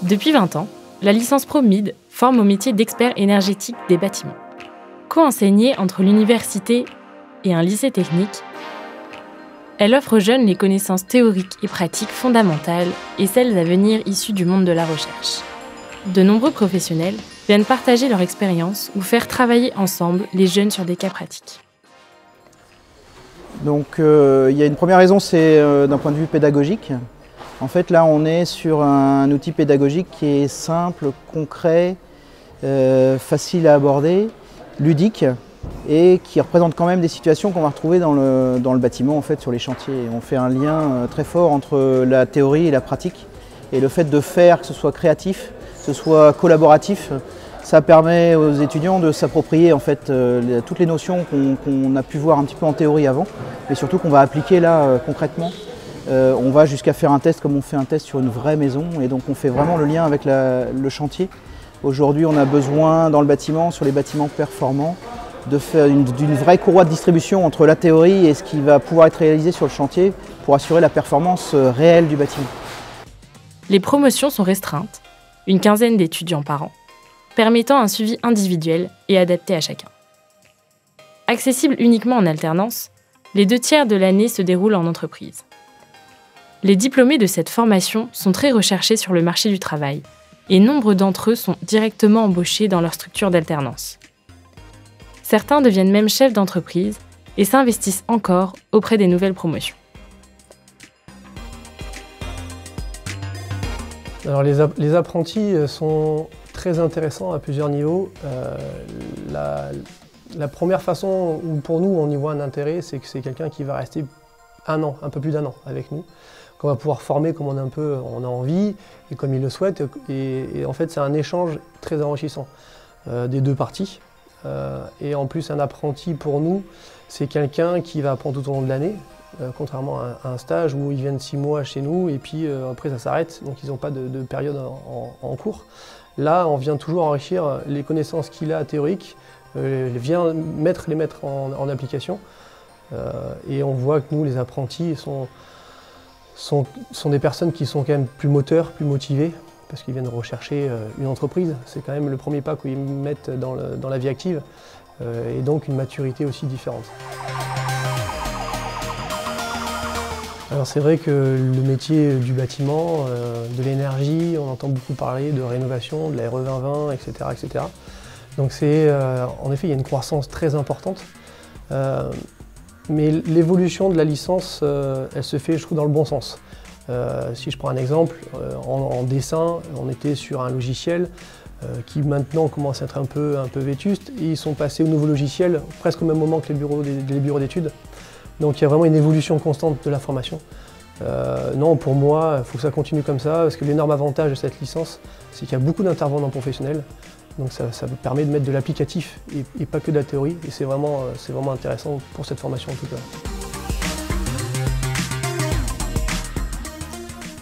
Depuis 20 ans, la licence Pro MID forme au métier d'expert énergétique des bâtiments. Co-enseignée entre l'université et un lycée technique, elle offre aux jeunes les connaissances théoriques et pratiques fondamentales et celles à venir issues du monde de la recherche. De nombreux professionnels viennent partager leur expérience ou faire travailler ensemble les jeunes sur des cas pratiques. Donc il y a une première raison, c'est d'un point de vue pédagogique. En fait, là, on est sur un outil pédagogique qui est simple, concret, facile à aborder, ludique et qui représente quand même des situations qu'on va retrouver dans le bâtiment, en fait, sur les chantiers. On fait un lien très fort entre la théorie et la pratique. Et le fait de faire, que ce soit créatif, que ce soit collaboratif, ça permet aux étudiants de s'approprier en fait toutes les notions qu'on a pu voir un petit peu en théorie avant, mais surtout qu'on va appliquer là concrètement. On va jusqu'à faire un test comme on fait un test sur une vraie maison, et donc on fait vraiment le lien avec le chantier. Aujourd'hui, on a besoin dans le bâtiment, sur les bâtiments performants, de faire d'une vraie courroie de distribution entre la théorie et ce qui va pouvoir être réalisé sur le chantier pour assurer la performance réelle du bâtiment. Les promotions sont restreintes, une quinzaine d'étudiants par an, permettant un suivi individuel et adapté à chacun. Accessible uniquement en alternance, les 2/3 de l'année se déroulent en entreprise. Les diplômés de cette formation sont très recherchés sur le marché du travail et nombre d'entre eux sont directement embauchés dans leur structure d'alternance. Certains deviennent même chefs d'entreprise et s'investissent encore auprès des nouvelles promotions. Alors les apprentis sont très intéressants à plusieurs niveaux. La première façon où pour nous on y voit un intérêt, c'est que c'est quelqu'un qui va rester un an, un peu plus d'1 an avec nous, qu'on va pouvoir former comme on a envie et comme il le souhaite. Et en fait c'est un échange très enrichissant des deux parties. Et en plus un apprenti pour nous, c'est quelqu'un qui va apprendre tout au long de l'année. Contrairement à un stage où ils viennent 6 mois chez nous et puis après ça s'arrête, donc ils n'ont pas de période en cours. Là, on vient toujours enrichir les connaissances qu'il a théoriques, vient les mettre en application. Et on voit que nous, les apprentis, sont des personnes qui sont quand même plus moteurs, plus motivés, parce qu'ils viennent rechercher une entreprise. C'est quand même le premier pas qu'ils mettent dans la vie active, et donc une maturité aussi différente. Alors c'est vrai que le métier du bâtiment, de l'énergie, on entend beaucoup parler de rénovation, de la RE 2020, etc. etc. Donc en effet, il y a une croissance très importante. Mais l'évolution de la licence, elle se fait, je trouve, dans le bon sens. Si je prends un exemple, en dessin, on était sur un logiciel qui maintenant commence à être un peu vétuste. Et ils sont passés au nouveau logiciel presque au même moment que les bureaux d'études. Donc il y a vraiment une évolution constante de la formation. Non, pour moi, il faut que ça continue comme ça, parce que l'énorme avantage de cette licence, c'est qu'il y a beaucoup d'intervenants professionnels. Donc ça permet de mettre de l'applicatif et pas que de la théorie. Et c'est vraiment intéressant pour cette formation en tout cas.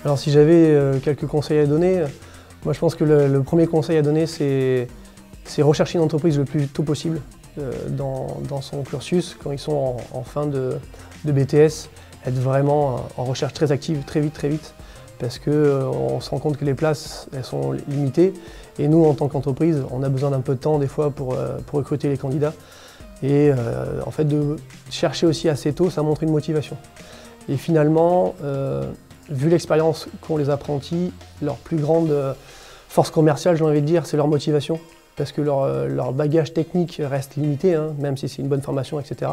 Alors si j'avais quelques conseils à donner, moi je pense que le premier conseil à donner, c'est rechercher une entreprise le plus tôt possible. Dans son cursus, quand ils sont en fin de BTS, être vraiment en recherche très active, très vite, parce qu'on se rend compte que les places, elles sont limitées, et nous, en tant qu'entreprise, on a besoin d'un peu de temps des fois pour recruter les candidats, et en fait, de chercher aussi assez tôt, ça montre une motivation. Et finalement, vu l'expérience qu'ont les apprentis, leur plus grande force commerciale, j'ai envie de dire, c'est leur motivation. Parce que leur bagage technique reste limité, hein, même si c'est une bonne formation, etc.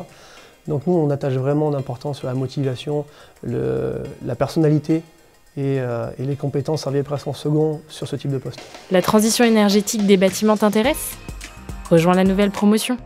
Donc nous, on attache vraiment d'importance sur la motivation, la personnalité et les compétences arrivent presque en second sur ce type de poste. La transition énergétique des bâtiments t'intéresse ? Rejoins la nouvelle promotion.